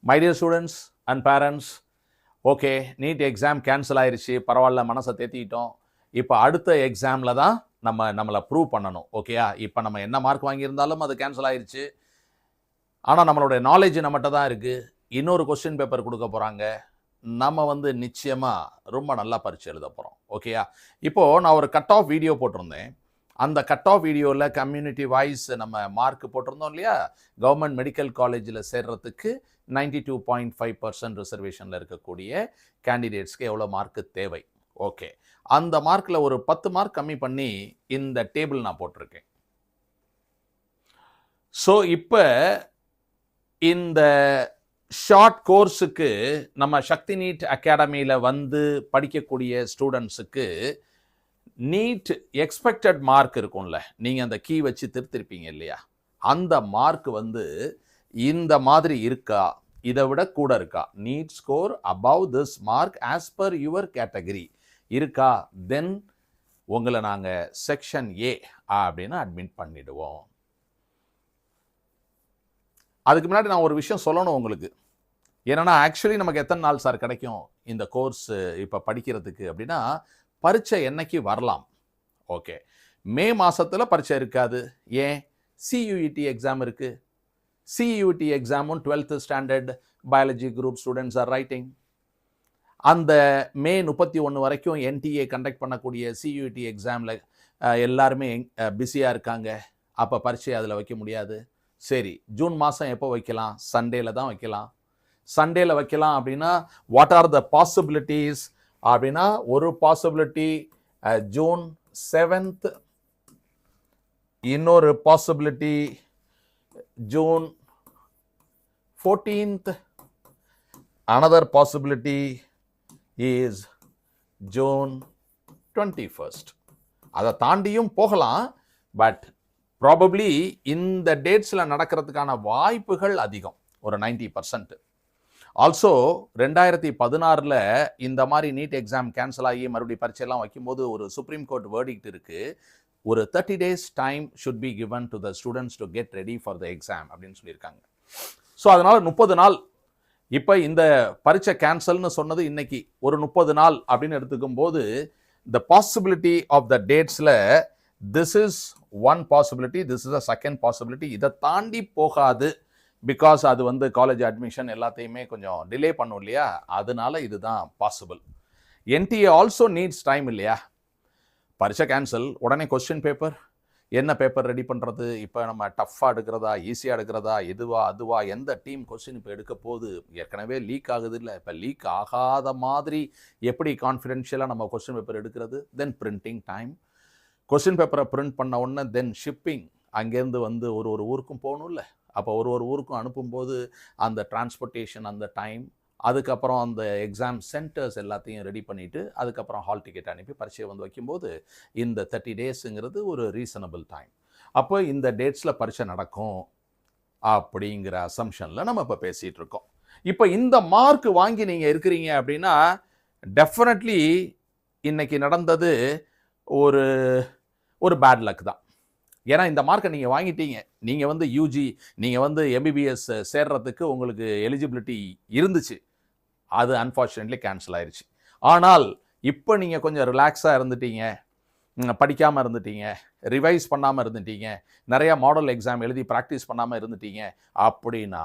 My dear students and parents, okay, NEET exam cancel ஆயிடுச்சு, பரவாயில்ல, மனசை தேத்திக்கிட்டோம். இப்போ அடுத்த எக்ஸாமில் தான் நம்மளை ப்ரூவ் பண்ணணும். ஓகேயா? இப்போ நம்ம என்ன மார்க் வாங்கியிருந்தாலும் அது கேன்சல் ஆயிடுச்சு. ஆனால் நம்மளுடைய நாலேஜ் நம்மகிட்ட தான் இருக்குது. இன்னொரு கொஸ்டின் பேப்பர் கொடுக்க போகிறாங்க. நம்ம நிச்சயமாக ரொம்ப நல்லா பரீட்சை எழுத போகிறோம். ஓகேயா? இப்போது நான் ஒரு கட் ஆஃப் வீடியோ போட்டிருந்தேன். அந்த கட் ஆஃப் வீடியோவில் கம்யூனிட்டி வைஸ் நம்ம மார்க் போட்டிருந்தோம் இல்லையா? கவர்மெண்ட் மெடிக்கல் காலேஜில் சேர்றதுக்கு 92.5% ரிசர்வேஷனில் இருக்கக்கூடிய கேண்டிடேட்ஸ்க்கு எவ்வளோ மார்க்கு தேவை. ஓகே, அந்த மார்க்கில் ஒரு 10 மார்க் கம்மி பண்ணி இந்த டேபிள் நான் போட்டிருக்கேன். ஸோ இப்போ இந்த ஷார்ட் கோர்ஸுக்கு நம்ம சக்தி நீட் அகாடமியில் படிக்கக்கூடிய ஸ்டூடெண்ட்ஸுக்கு நீட் எக்ஸ்பெக்டட் மார்க் இருக்கும்ல, நீங்கள் அந்த கீ வச்சு திருத்திருப்பீங்க இல்லையா? அந்த மார்க் இந்த மாதிரி இருக்கா, இதை விட கூட இருக்கா, NEET score above this mark as per your category இருக்கா, தென் உங்களை நாங்கள் செக்ஷன் ஏ அப்படின்னு அட்மிட் பண்ணிடுவோம். அதுக்கு முன்னாடி நான் ஒரு விஷயம் சொல்லணும் உங்களுக்கு. ஏன்னா ஆக்சுவலி நமக்கு எத்தனை நாள் சார் கிடைக்கும் இந்த கோர்ஸ் இப்போ படிக்கிறதுக்கு அப்படின்னா, பரீட்சை என்னைக்கு வரலாம்? ஓகே, மே மாதத்தில் பரீட்சை இருக்காது. ஏன்? சியூஇடி எக்ஸாம் இருக்குது. சியூஇடி எக்ஸாமும் 12th standard biology group students are writing. அந்த மே 31 வரைக்கும் என்டிஏ கண்டக்ட் பண்ணக்கூடிய சியூஇடி எக்ஸாமில் எல்லாருமே பிஸியாக இருக்காங்க. அப்போ பரீட்சை அதில் வைக்க முடியாது. சரி, ஜூன் மாதம் எப்போ வைக்கலாம்? சண்டேல தான் வைக்கலாம். சண்டேல வைக்கலாம் அப்படின்னா வாட் ஆர் த பாசிபிலிட்டிஸ் அப்படின்னா, ஒரு பாசிபிலிட்டி ஜூன் 7th, இன்னொரு possibility June 14th, another possibility is June 21st. அதை தாண்டியும் போகலாம். பட் ப்ராபப்ளி இந்த டேட்ஸில் நடக்கிறதுக்கான வாய்ப்புகள் அதிகம், ஒரு 90%. ஆல்சோ 2016 இந்த மாதிரி நீட் எக்ஸாம் கேன்சல் ஆகி மறுபடியும் பரீட்சையெல்லாம் வைக்கும்போது ஒரு சுப்ரீம் கோர்ட் வேர்டிக்ட் இருக்குது, ஒரு 30 days time should be given to the students to get ready for the exam அப்படின்னு சொல்லியிருக்காங்க. ஸோ அதனால் 30 நாள், இப்போ இந்த பரீட்சை கேன்சல்னு சொன்னது இன்னைக்கு, ஒரு 30 நாள் அப்படின்னு எடுத்துக்கும் போது த பாசிபிலிட்டி ஆஃப் த டேட்ஸில் this is one possibility, this is a second possibility. இதை தாண்டி போகாது. பிகாஸ் அது காலேஜ் அட்மிஷன் எல்லாத்தையுமே கொஞ்சம் டிலே பண்ணும் இல்லையா? அதனால இதுதான் possible. NDA also needs time இல்லையா? பரீட்சை கேன்சல், உடனே கொஸ்டின் பேப்பர், என்ன பேப்பர் ரெடி பண்ணுறது, இப்போ நம்ம டஃப்பாக எடுக்கிறதா, ஈஸியாக எடுக்கிறதா, அதுவா, எந்த டீம் கொஸ்டின் இப்போ எடுக்க போகுது, ஏற்கனவே லீக் ஆகுது இல்லை, இப்போ லீக் ஆகாத மாதிரி எப்படி கான்ஃபிடென்ஷியலாக நம்ம கொஸ்டின் பேப்பர் எடுக்கிறது, தென் பிரிண்டிங் டைம், கொஸ்டின் பேப்பரை பிரிண்ட் பண்ண உடனே தென் ஷிப்பிங், அங்கேருந்து ஒரு ஊருக்கும் போகணும்ல, அப்போ ஒரு ஊருக்கும் அனுப்பும்போது அந்த டிரான்ஸ்போர்ட்டேஷன், அந்த டைம், அதுக்கப்புறம் அந்த எக்ஸாம் சென்டர்ஸ் எல்லாத்தையும் ரெடி பண்ணிவிட்டு அதுக்கப்புறம் ஹால் டிக்கெட் அனுப்பி பரீட்சையை வைக்கும்போது இந்த 30 daysங்கிறது ஒரு ரீசனபிள் டைம். அப்போ இந்த டேட்ஸில் பரீட்சை நடக்கும் அப்படிங்கிற அசம்ஷனில் நம்ம இப்போ பேசிகிட்டு இருக்கோம். இப்போ இந்த மார்க் வாங்கி நீங்கள் இருக்கிறீங்க அப்படின்னா டெஃபினெட்லி இன்னைக்கு நடந்தது ஒரு பேட் லக் தான். ஏன்னா இந்த மார்க்கை நீங்கள் வாங்கிட்டீங்க. நீங்கள் யூஜி, நீங்கள் எம்பிபிஎஸ் சேர்றதுக்கு உங்களுக்கு எலிஜிபிலிட்டி இருந்துச்சு. அது அன்ஃபார்ச்சுனேட்லி கேன்சல் ஆயிடுச்சு. ஆனால் இப்போ நீங்கள் கொஞ்சம் ரிலாக்ஸாக இருந்துட்டீங்க, படிக்காமல் இருந்துட்டீங்க, ரிவைஸ் பண்ணாமல் இருந்துட்டீங்க, நிறையா மாடல் எக்ஸாம் எழுதி ப்ராக்டிஸ் பண்ணாமல் இருந்துட்டீங்க அப்படின்னா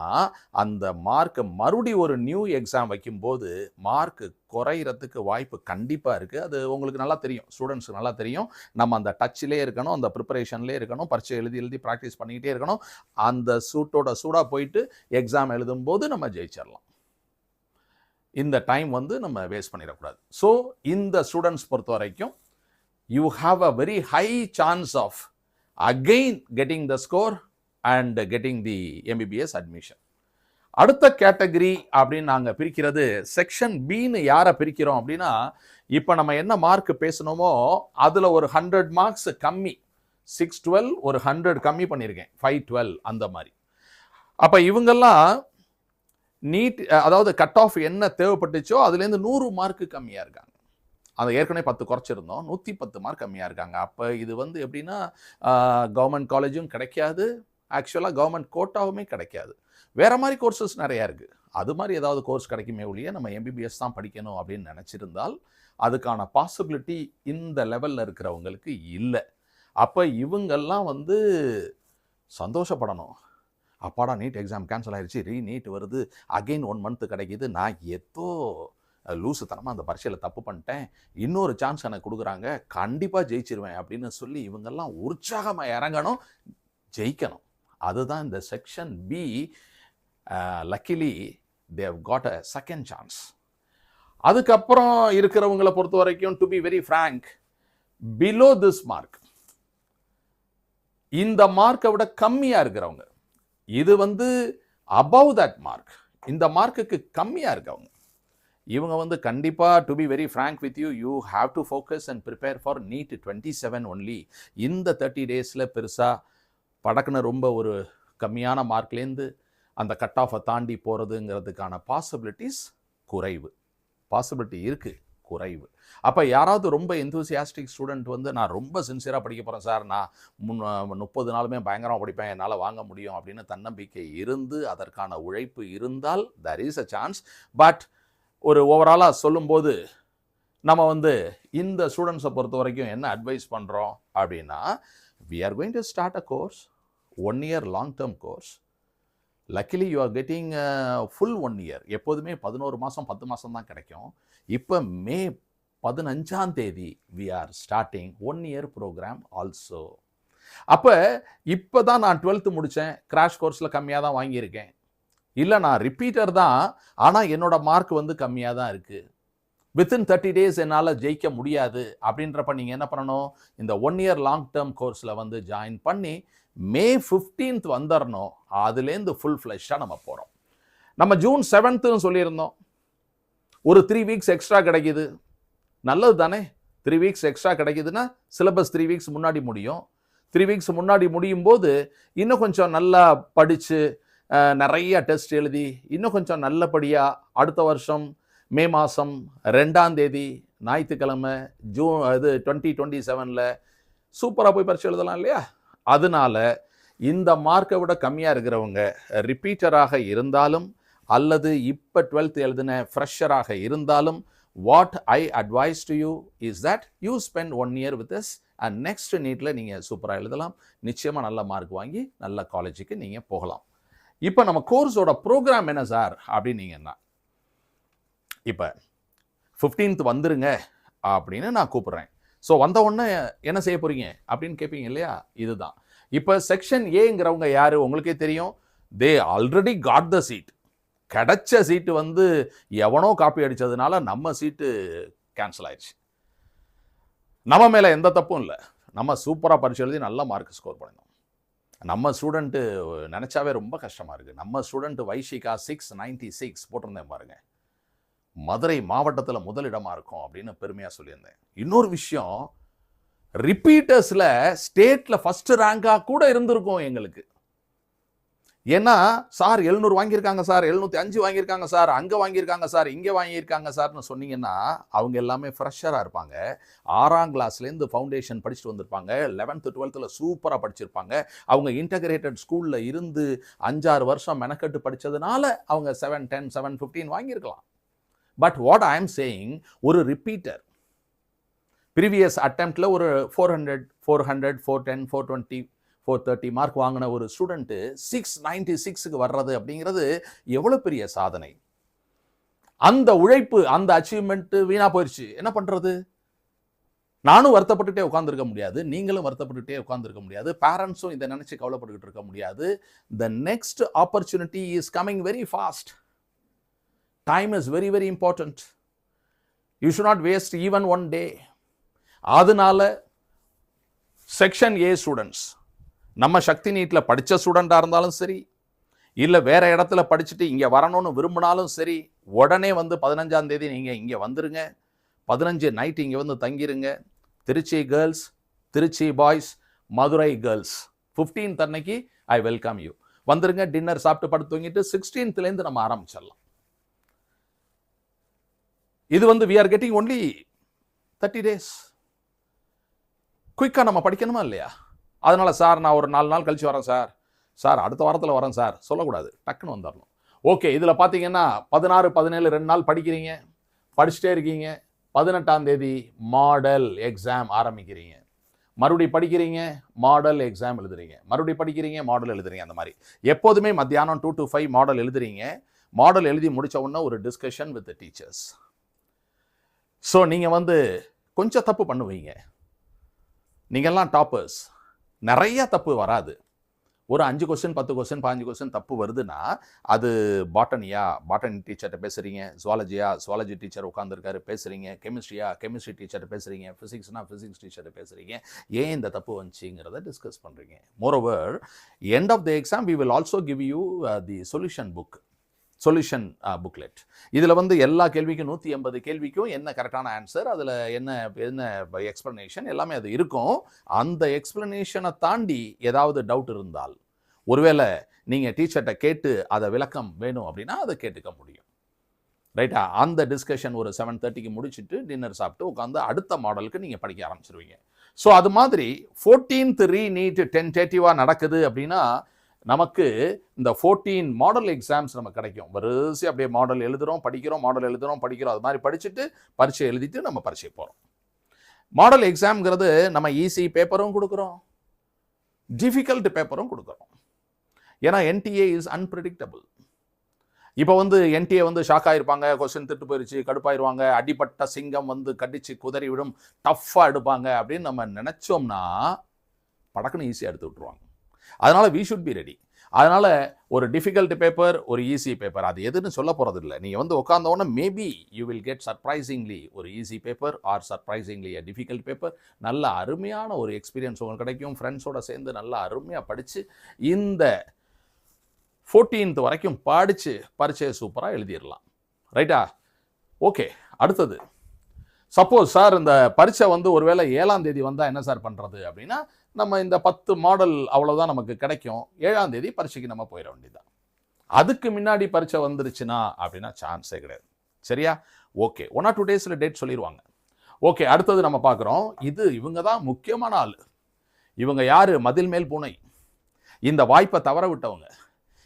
அந்த மார்க்கு மறுபடியும் ஒரு நியூ எக்ஸாம் வைக்கும்போது மார்க்கு குறையிறதுக்கு வாய்ப்பு கண்டிப்பாக இருக்குது. அது உங்களுக்கு நல்லா தெரியும், ஸ்டூடெண்ட்ஸுக்கு நல்லா தெரியும். நம்ம அந்த டச்சிலே இருக்கணும், அந்த ப்ரிப்பரேஷன்லேயே இருக்கணும், பரீட்சை எழுதி ப்ராக்டிஸ் பண்ணிக்கிட்டே இருக்கணும். அந்த சூடாக போயிட்டு எக்ஸாம் எழுதும்போது நம்ம ஜெயிச்சிடலாம். இந்த டைம் நம்ம வேஸ்ட் பண்ணிடக்கூடாது. ஸோ இந்த ஸ்டூடெண்ட்ஸ் பொறுத்த வரைக்கும் you have a very high chance of again getting the score and getting the MBBS admission. அடுத்த கேட்டகரி அப்படின்னு நாங்கள் பிரிக்கிறது செக்ஷன் பின்னு யாரை பிரிக்கிறோம் அப்படின்னா, இப்போ நம்ம என்ன மார்க் பேசணுமோ அதில் ஒரு 100 மார்க்ஸ் கம்மி, 612 ஒரு 100 கம்மி பண்ணியிருக்கேன், 512 அந்த மாதிரி. அப்போ இவங்கெல்லாம் நீட், அதாவது கட் ஆஃப் என்ன தேவைப்பட்டுச்சோ அதுலேருந்து 100 மார்க்கு கம்மியாக இருக்காங்க. அதை ஏற்கனவே 10 குறைச்சிருந்தோம், 110 மார்க் கம்மியாக இருக்காங்க. அப்போ இது எப்படின்னா கவர்மெண்ட் காலேஜும் கிடைக்காது, ஆக்சுவலாக கவர்மெண்ட் கோட்டாவுமே கிடைக்காது, வேறு மாதிரி கோர்சஸ் நிறையா இருக்குது. அது மாதிரி ஏதாவது கோர்ஸ் கிடைக்குமே ஒழிய நம்ம எம்பிபிஎஸ் தான் படிக்கணும் அப்படின்னு நினச்சிருந்தால் அதுக்கான பாசிபிலிட்டி இந்த லெவலில் இருக்கிறவங்களுக்கு இல்லை. அப்போ இவங்கெல்லாம் வந்து சந்தோஷப்படணும். அப்பாடா நீட் எக்ஸாம் கேன்சல் ஆயிடுச்சு, நீட் வருது, அகெயின் 1 month கிடைக்கிது, நான் ஏதோ லூசுத்தனமாக அந்த பரீட்சையில் தப்பு பண்ணிட்டேன், இன்னொரு சான்ஸ் எனக்கு கொடுக்குறாங்க, கண்டிப்பாக ஜெயிச்சிருவேன் அப்படின்னு சொல்லி இவங்கெல்லாம் உற்சாகமாக இறங்கணும், ஜெயிக்கணும். அதுதான் இந்த section B. Luckily they've got a second chance. அதுக்கப்புறம் இருக்கிறவங்களை பொறுத்த வரைக்கும், to be very frank, below this mark, இந்த மார்க்கை விட கம்மியாக இருக்கிறவங்க, இது வந்து அபவ் தட் மார்க், இந்த மார்க்குக்கு கம்மியாக இருக்கவங்க, இவங்க வந்து கண்டிப்பாக, to be very frank with you, you have to focus and prepare for NEET 27 only. இந்த 30 days பருசாக படக்குன்னு ரொம்ப ஒரு கம்மியான மார்க்லேருந்து அந்த கட் ஆஃபை தாண்டி போகிறதுங்கிறதுக்கான பாசிபிலிட்டிஸ் குறைவு. பாசிபிலிட்டி இருக்குது, குறைவு. அப்போ யாராவது ரொம்ப எந்தூசியாஸ்டிக் ஸ்டூடெண்ட் வந்து நான் ரொம்ப சின்சியராக படிக்க போகிறேன் சார், நான் 30 நாளுமே பயங்கரமாக படிப்பேன், என்னால் வாங்க முடியும் அப்படின்னு தன்னம்பிக்கை இருந்து அதற்கான உழைப்பு இருந்தால் there is a chance. But ஒரு ஓவராலாக சொல்லும்போது நம்ம வந்து இந்த ஸ்டூடெண்ட்ஸை பொறுத்த வரைக்கும் என்ன அட்வைஸ் பண்ணுறோம் அப்படின்னா, we are going to start a course, 1 year long term course. Luckily you are getting full 1 year. எப்போதுமே 11 மாதம் 10 மாதம் தான் கிடைக்கும். இப்போ மே 15 we are starting 1 year program also. அப்போ இப்போ தான் நான் 12th முடித்தேன், கிராஷ் கோர்ஸில் கம்மியாக தான் வாங்கியிருக்கேன், இல்லை நான் ரிப்பீட்டர் தான், ஆனால் என்னோட மார்க் வந்து கம்மியாக தான் இருக்குது, வித்தின் 30 days என்னால் ஜெயிக்க முடியாது அப்படின்றப்ப நீங்கள் என்ன பண்ணணும், இந்த 1 year லாங் டேர்ம் கோர்ஸில் வந்து ஜாயின் பண்ணி மே 15th வந்துடணும். அதுலேருந்து ஃபுல் ஃப்ளெஷ்ஷாக நம்ம போகிறோம். நம்ம ஜூன் 7th சொல்லியிருந்தோம், ஒரு 3 weeks எக்ஸ்ட்ரா கிடைக்கிது, நல்லது தானே. 3 weeks எக்ஸ்ட்ரா கிடைக்கிதுன்னா சிலபஸ் 3 weeks முன்னாடி முடியும். 3 weeks முன்னாடி முடியும் போது இன்னும் கொஞ்சம் நல்லா படித்து நிறைய டெஸ்ட் எழுதி இன்னும் கொஞ்சம் நல்லபடியாக அடுத்த வருஷம் மே மாதம் 2 ஞாயிற்றுக்கிழமை ஜூன் 2027 சூப்பராக போய் பரிசு எழுதலாம் இல்லையா. அதனால இந்த மார்க்கை விட கம்மியாக இருக்கிறவங்க ரிப்பீட்டராக இருந்தாலும் அல்லது இப்போ 12th எழுதின ஃப்ரெஷராக இருந்தாலும், what I advise to you is that you spend 1 year with us and next நீட்டில் நீங்கள் சூப்பராக எழுதலாம், நிச்சயமாக நல்ல மார்க் வாங்கி நல்ல காலேஜுக்கு நீங்கள் போகலாம். இப்போ நம்ம கோர்ஸோட ப்ரோக்ராம் என்ன சார் அப்படின்னீங்கன்னா, இப்போ 15th வந்துருங்க அப்படின்னு நான் கூப்பிட்றேன். ஸோ வந்த உடனே என்ன செய்ய போகிறீங்க அப்படின்னு கேட்பீங்க இல்லையா, இதுதான். இப்போ செக்ஷன் ஏங்கிறவங்க யார் உங்களுக்கே தெரியும், they already got the seat. கிடைச்ச சீட்டு வந்து எவனோ காப்பி அடித்ததுனால நம்ம சீட்டு கேன்சல் ஆயிடுச்சு. நம்ம மேலே எந்த தப்பும் இல்லை, நம்ம சூப்பராக பரிசு எழுதி நல்ல மார்க் ஸ்கோர் பண்ணியிருந்தோம். நம்ம ஸ்டூடெண்ட்டு நினச்சாவே ரொம்ப கஷ்டமாக இருக்குது. நம்ம ஸ்டூடெண்ட்டு வைஷிகா 696 போட்டிருந்தேன் பாருங்கள், மதுரை மாவட்டத்தில் முதலிடமாக இருக்கும் அப்படின்னு பெருமையாக சொல்லியிருந்தேன். இன்னொரு விஷயம், ரிப்பீட்டர்ஸில் ஸ்டேட்டில் ஃபஸ்ட்டு ரேங்காக கூட இருந்திருக்கும் எங்களுக்கு. ஏன்னா சார் 700 வாங்கியிருக்காங்க சார், 705 வாங்கியிருக்காங்க சார், அங்கே வாங்கியிருக்காங்க சார், இங்கே வாங்கியிருக்காங்க சார்னு சொன்னீங்கன்னா அவங்க எல்லாமே ஃப்ரெஷராக இருப்பாங்க. 6ஆம் கிளாஸ்லேருந்து ஃபவுண்டேஷன் படிச்சுட்டு வந்திருப்பாங்க, 11th 12th சூப்பராக படிச்சிருப்பாங்க. அவங்க இன்டகிரேட்டட் ஸ்கூலில் இருந்து 5-6 வருஷம் மெனக்கட்டு படித்ததுனால அவங்க 710 715 வாங்கியிருக்கலாம். But what I am saying, ஒரு ரிப்பீட்டர் ப்ரீவியஸ் அட்டெம்ப்டில் ஒரு 400 410 420 430 மார்க் வாங்கின ஒரு ஸ்டூடெண்ட்டு 696க்கு வர்றது அப்படிங்கிறது எவ்வளோ பெரிய சாதனை. அந்த உழைப்பு, அந்த அச்சீவ்மெண்ட்டு வீணாக போயிடுச்சு, என்ன பண்ணுறது? நானும் வருத்தப்பட்டுட்டே உட்காந்துருக்க முடியாது, நீங்களும் வருத்தப்பட்டுட்டே உட்காந்துருக்க முடியாது, பேரண்ட்ஸும் இதை நினச்சி கவலைப்பட்டுக்கிட்டு இருக்க முடியாது. The next opportunity is coming very fast. Time is very very important. You should not waste even 1 day. அதனால செக்ஷன் ஏ ஸ்டூடெண்ட்ஸ், நம்ம சக்தி நீட்டில் படித்த ஸ்டூடெண்ட்டாக இருந்தாலும் சரி, இல்லை வேறு இடத்துல படிச்சுட்டு இங்கே வரணும்னு விரும்பினாலும் சரி, உடனே வந்து 15 நீங்கள் இங்கே வந்துருங்க. 15 நைட் இங்கே வந்து தங்கிருங்க. Tiruchi girls, Tiruchi boys, Madurai girls 15th அன்னைக்கு ஐ வெல்கம் யூ. வந்துருங்க, டின்னர் சாப்பிட்டு படுத்து தூங்கிட்டு 16th நம்ம ஆரம்பிச்சிடலாம். இது வந்து we are getting only 30 days. குயிக்காக நம்ம படிக்கணுமா இல்லையா? அதனால் சார் நான் ஒரு 4 நாள் கழிச்சு வரேன் சார், சார் அடுத்த வாரத்தில் வரேன் சார் சொல்லக்கூடாது, டக்குன்னு வந்துடணும். ஓகே, இதில் பார்த்தீங்கன்னா 16, 17 2 நாள் படிக்கிறீங்க, படிச்சுட்டே இருக்கீங்க. 18ஆம் தேதி மாடல் எக்ஸாம் ஆரம்பிக்கிறீங்க. மறுபடியும் படிக்கிறீங்க, மாடல் எக்ஸாம் எழுதுறீங்க, மறுபடியும் படிக்கிறீங்க, மாடல் எழுதுறீங்க. அந்த மாதிரி எப்போதுமே மத்தியானம் 2 to 5 மாடல் எழுதுறீங்க. மாடல் எழுதி முடிச்ச உடனே ஒரு டிஸ்கஷன் வித் டீச்சர்ஸ். ஸோ நீங்கள் கொஞ்சம் தப்பு பண்ணுவீங்க. நீங்கள்லாம் டாப்பர்ஸ். நிறைய தப்பு வராது. ஒரு 5 கொஸ்டின் 10 கொஸ்டின் 15 கொஸ்டின் தப்பு வருதுன்னா அது பாட்டனி டீச்சர்கிட்ட பேசுகிறீங்க, ஜுவாலஜி டீச்சர் உட்காந்துருக்காரு பேசுகிறீங்க, கெமிஸ்ட்ரி டீச்சர்கிட்ட பேசுகிறீங்க, ஃபிசிக்ஸ் டீச்சர்கிட்ட பேசுகிறீங்க, ஏன் இந்த தப்பு வந்துச்சுங்கிறத டிஸ்கஸ் பண்ணுறீங்க. Moreover end of the exam we will also give you the solution booklet. இதில் எல்லா கேள்விக்கும் 180 கேள்விக்கும் என்ன கரெக்டான ஆன்சர், அதில் என்ன எக்ஸ்ப்ளனேஷன் எல்லாமே அது இருக்கும். அந்த எக்ஸ்ப்ளனேஷனை தாண்டி ஏதாவது டவுட் இருந்தால், ஒருவேளை நீங்கள் டீச்சர்கிட்ட கேட்டு அதை விளக்கம் வேணும் அப்படின்னா அதை கேட்டுக்க முடியும். ரைட்டா? அந்த டிஸ்கஷன் ஒரு 7:30க்கு முடிச்சுட்டு டின்னர் சாப்பிட்டு உட்காந்து அடுத்த மாடலுக்கு நீங்கள் படிக்க ஆரம்பிச்சிருவீங்க. ஸோ அது மாதிரி 14th ரீநீட் டென்டேட்டிவாக நடக்குது அப்படின்னா நமக்கு இந்த 14 மாடல் எக்ஸாம்ஸ் நமக்கு கிடைக்கும். வரிசை அப்படியே மாடல் எழுதுகிறோம், படிக்கிறோம். அது மாதிரி படிச்சுட்டு பரீட்சை எழுதிட்டு நம்ம பரீட்சை போகிறோம். மாடல் எக்ஸாம்ங்கிறது நம்ம ஈஸி பேப்பரும் கொடுக்குறோம், டிஃபிகல்ட் பேப்பரும் கொடுக்குறோம். ஏன்னா என்டிஏ இஸ் அன்பிரடிக்டபிள். இப்போ என்டிஏ ஷாக் ஆகிருப்பாங்க, கொஸ்டின் திட்டு போயிடுச்சு, கடுப்பாயிருவாங்க, அடிப்பட்ட சிங்கம் கடிச்சு குதறி விடும், டஃப்பாக எடுப்பாங்க அப்படின்னு நம்ம நினச்சோம்னா படக்குன்னு ஈஸியாக எடுத்து விட்டுருவாங்க. அதனால் வி ஷுட் பி ரெடி. அதனால் ஒரு டிஃபிகல்ட் பேப்பர், ஒரு ஈஸி பேப்பர், அது எதுன்னு சொல்ல போகிறது இல்லை. நீங்கள் உட்காந்தோடனே maybe you will get surprisingly ஒரு easy paper or surprisingly a difficult paper. நல்ல அருமையான ஒரு எக்ஸ்பீரியன்ஸ் உங்களுக்கு கிடைக்கும். ஃப்ரெண்ட்ஸோடு சேர்ந்து நல்லா அருமையாக படித்து இந்த 14th வரைக்கும் படித்து பரீட்சையை சூப்பராக எழுதிடலாம். ரைட்டா? ஓகே, அடுத்தது சப்போஸ் சார் இந்த பரீட்சை ஒருவேளை 7ஆம் தேதி வந்தால் என்ன சார் பண்ணுறது அப்படின்னா, நம்ம இந்த 10 மாடல் அவ்வளோதான் நமக்கு கிடைக்கும். 7ஆம் தேதி பரீட்சைக்கு நம்ம போயிட வேண்டியதுதான். அதுக்கு முன்னாடி பரீட்சை வந்துருச்சுன்னா அப்படின்னா சான்ஸே கிடையாது. சரியா? ஓகே, 1 or 2 டேஸில் டேட் சொல்லிடுவாங்க. ஓகே, அடுத்தது நம்ம பார்க்குறோம். இவங்க தான் முக்கியமான ஆள். இவங்க யார்? மதில் மேல் பூனை. இந்த வாய்ப்பை தவற விட்டவங்க.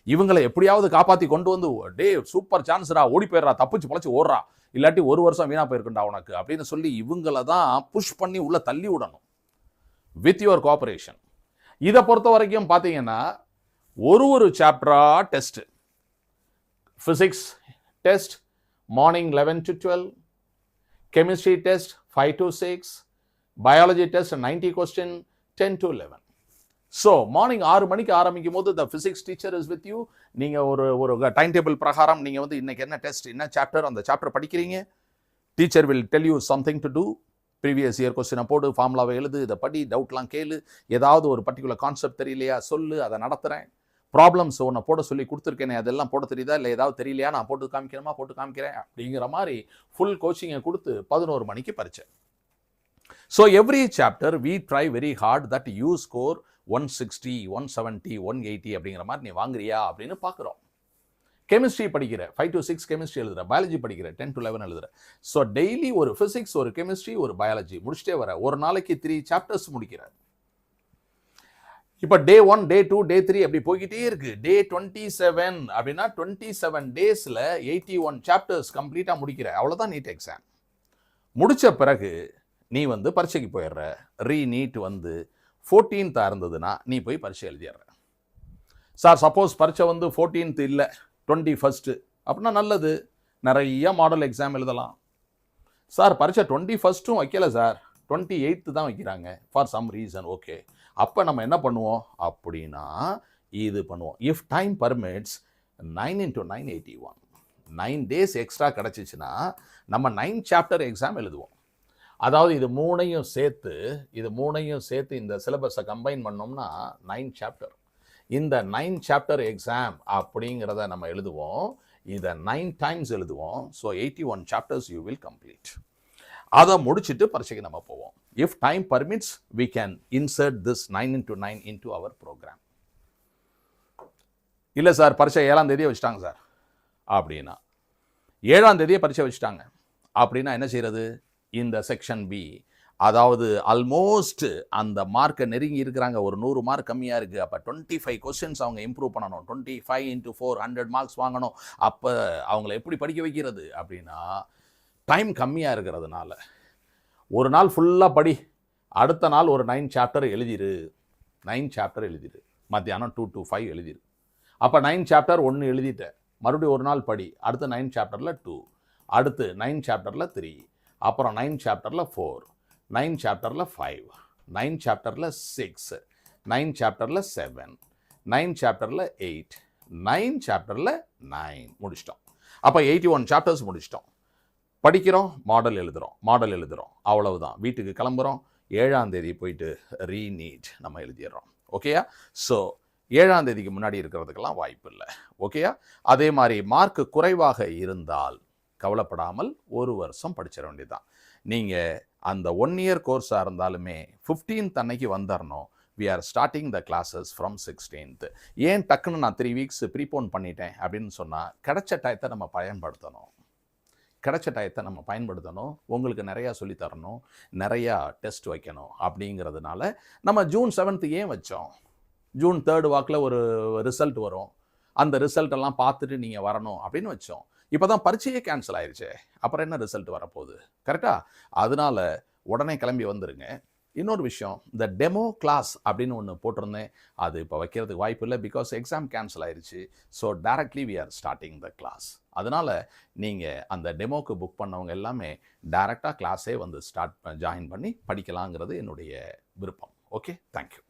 இவங்களை எப்படியாவது காப்பாற்றி கொண்டு டே சூப்பர் சான்ஸ்ரா, ஓடி போயிடுறா, தப்பிச்சு பழச்சு ஓடுறா, இல்லாட்டி 1 வருஷம் வீணாக போயிருக்குண்டா உனக்கு அப்படின்னு சொல்லி இவங்களை தான் புஷ் பண்ணி உள்ளே தள்ளி விடணும் வித் யுவர் கோஆபரேஷன். இதை பொறுத்த வரைக்கும் பார்த்தீங்கன்னா ஒரு சாப்டராக test. Physics test morning 11 to 12, chemistry test 5 to 6, biology test 90 question 10 to 11. So morning 6 மணிக்கு ஆரம்பிக்கும் போது the physics teacher is with you. நீங்கள் ஒரு டைம் டேபிள் பிரகாரம் நீங்கள் இன்னைக்கு என்ன டெஸ்ட், என்ன சாப்டர், அந்த சாப்டர் படிக்கிறீங்க. Teacher will tell you something to do. Previous year கொஸ்டினை போடு, ஃபார்முலாவை எழுது, இதை படி, டவுட்லாம் கேளு, ஏதாவது ஒரு பர்டிகுலர் கான்செப்ட் தெரியலையா சொல்லு, அதை நடத்துகிறேன். ப்ராப்ளம்ஸ் ஒன்று போட சொல்லி கொடுத்துருக்கேனே, அதெல்லாம் போட தெரியுதா, இல்லை ஏதாவது தெரியலையா, நான் போட்டு காமிக்கிறேன் அப்படிங்கிற மாதிரி ஃபுல் கோச்சிங்கை கொடுத்து 11 மணிக்கு பரீட்சை. So every chapter we try very hard that you score 160, 170, 180 அப்படிங்கிற மாதிரி நீ வாங்குறியா அப்படின்னு பார்க்குறோம். கெமிஸ்ட்ரி படிக்கிற 5 to 6 கெமிஸ்ட்ரி எழுதுற, பயாலஜி படிக்கிற 10 to 11 எழுதுற. ஸோ டெய்லி ஒரு ஃபிசிக்ஸ், ஒரு கெமிஸ்ட்ரி, ஒரு பயாலஜி முடிச்சுட்டே வர. ஒரு நாளைக்கு 3 சாப்டர்ஸ் முடிக்கிற. இப்போ டே 1, டே 2, டே 3 அப்படி போய்கிட்டே இருக்கு. டே 27 அப்படின்னா 27 டேஸில் 81 சாப்டர்ஸ் கம்ப்ளீட்டாக முடிக்கிற. அவ்வளோதான் நீட் எக்ஸாம். முடித்த பிறகு நீ பரீட்சைக்கு போயிடுற. ரீநீட் 14th இருந்ததுன்னா நீ போய் பரீட்சை எழுதிடுற. சார் சப்போஸ் பரீட்சை 14th இல்லை 21st அப்படின்னா நல்லது, நிறைய மாடல் எக்ஸாம் எழுதலாம். சார் பரீட்சை 21st வைக்கல சார், 28th தான் வைக்கிறாங்க ஃபார் சம் ரீசன். ஓகே, அப்போ நம்ம என்ன பண்ணுவோம் அப்படின்னா இது பண்ணுவோம். If time permits 9 into 9 81, 9 days extra கிடச்சிச்சின்னா நம்ம 9 சாப்டர் எக்ஸாம் எழுதுவோம். அதாவது இது மூணையும் சேர்த்து இந்த சிலபஸை கம்பைன் பண்ணோம்னா 9 சாப்டர். இந்த 9 சாப்டர் எக்ஸாம் அப்படிங்கிறத நம்ம எழுதுவோம். இதை 9 times எழுதுவோம். So 81 chapters you will complete. அதை முடிச்சுட்டு பரீட்சைக்கு நம்ம போவோம். If time permits we can insert this 9 into 9 into our programme. இல்லை சார் பரீட்சை 7ஆம் தேதியே வச்சுட்டாங்க சார் அப்படின்னா, 7ஆம் தேதியே பரீட்சை வச்சுட்டாங்க அப்படின்னா என்ன செய்யறது? இந்த செக்ஷன் பி அதாவது ஆல்மோஸ்ட் அந்த மார்க்கை நெருங்கி இருக்கிறாங்க. ஒரு 100 மார்க் கம்மியாக இருக்குது. அப்போ 25 கொஸ்டின்ஸ் அவங்க இம்ப்ரூவ் பண்ணணும். 25 into 4 100 மார்க்ஸ் வாங்கணும். அப்போ அவங்கள எப்படி படிக்க வைக்கிறது அப்படின்னா, டைம் கம்மியாக இருக்கிறதுனால ஒரு நாள் ஃபுல்லாக படி, அடுத்த நாள் ஒரு 9 சாப்டர் எழுதிரு. 9 சாப்டர் எழுதிரு. மத்தியானம் 2 to 5 எழுதிரு. அப்போ 9 சாப்டர் 1 எழுதிட்டேன். மறுபடியும் ஒரு நாள் படி, அடுத்து 9 சாப்டரில் 2, அடுத்து 9 சாப்டரில் 3, அப்புறம் 9 சாப்டரில் 4, 9 சாப்டரில் 5, 9 சாப்டரில் 6, 9 சாப்டரில் 7, 9 சாப்டரில் 8, 9 சாப்டரில் 9 முடிச்சிட்டோம். அப்போ 81 சாப்டர்ஸ் முடிச்சிட்டோம். படிக்கிறோம், மாடல் எழுதுகிறோம், அவ்வளவுதான். வீட்டுக்கு கிளம்புறோம், 7ஆம் தேதி போயிட்டு ரீநீட் நம்ம எழுதிடுறோம். ஓகேயா? ஸோ 7ஆம் தேதிக்கு முன்னாடி இருக்கிறதுக்கெல்லாம் வாய்ப்பு இல்லை. ஓகேயா? அதே மாதிரி மார்க் குறைவாக இருந்தால் கவலைப்படாமல் 1 வருஷம் படிச்சிட வேண்டியதுதான். நீங்கள் அந்த 1 year கோர்ஸாக இருந்தாலுமே 15th அன்னைக்கு வந்துடணும். we are starting the classes from 16th. ஏன் டக்குன்னு நான் 3 weeks ப்ரீபோன் பண்ணிட்டேன் அப்படின்னு சொன்னால், கிடைச்ச டயத்தை நம்ம பயன்படுத்தணும். உங்களுக்கு நிறையா சொல்லித்தரணும், நிறையா டெஸ்ட் வைக்கணும். அப்படிங்கிறதுனால நம்ம ஜூன் 7th ஏன் வச்சோம்? ஜூன் 3rd வாக்கில் ஒரு ரிசல்ட் வரும், அந்த ரிசல்ட்டெல்லாம் பார்த்துட்டு நீங்கள் வரணும் அப்படின்னு வச்சோம். இப்போ தான் பரீட்சையே கேன்சல் ஆயிடுச்சு, அப்புறம் என்ன ரிசல்ட் வரப்போகுது? கரெக்டாக? அதனால உடனே கிளம்பி வந்துடுங்க. இன்னொரு விஷயம், இந்த டெமோ கிளாஸ் அப்படின்னு ஒன்று போட்டிருந்தேன், அது இப்போ வைக்கிறதுக்கு வாய்ப்பு இல்லை, பிகாஸ் எக்ஸாம் கேன்சல் ஆயிடுச்சு. So directly we are starting the class. அதனால் நீங்கள் அந்த டெமோக்கு புக் பண்ணவங்க எல்லாமே டைரெக்டாக கிளாஸே வந்து ஜாயின் பண்ணி படிக்கலாங்கிறது என்னுடைய விருப்பம். Okay, thank you.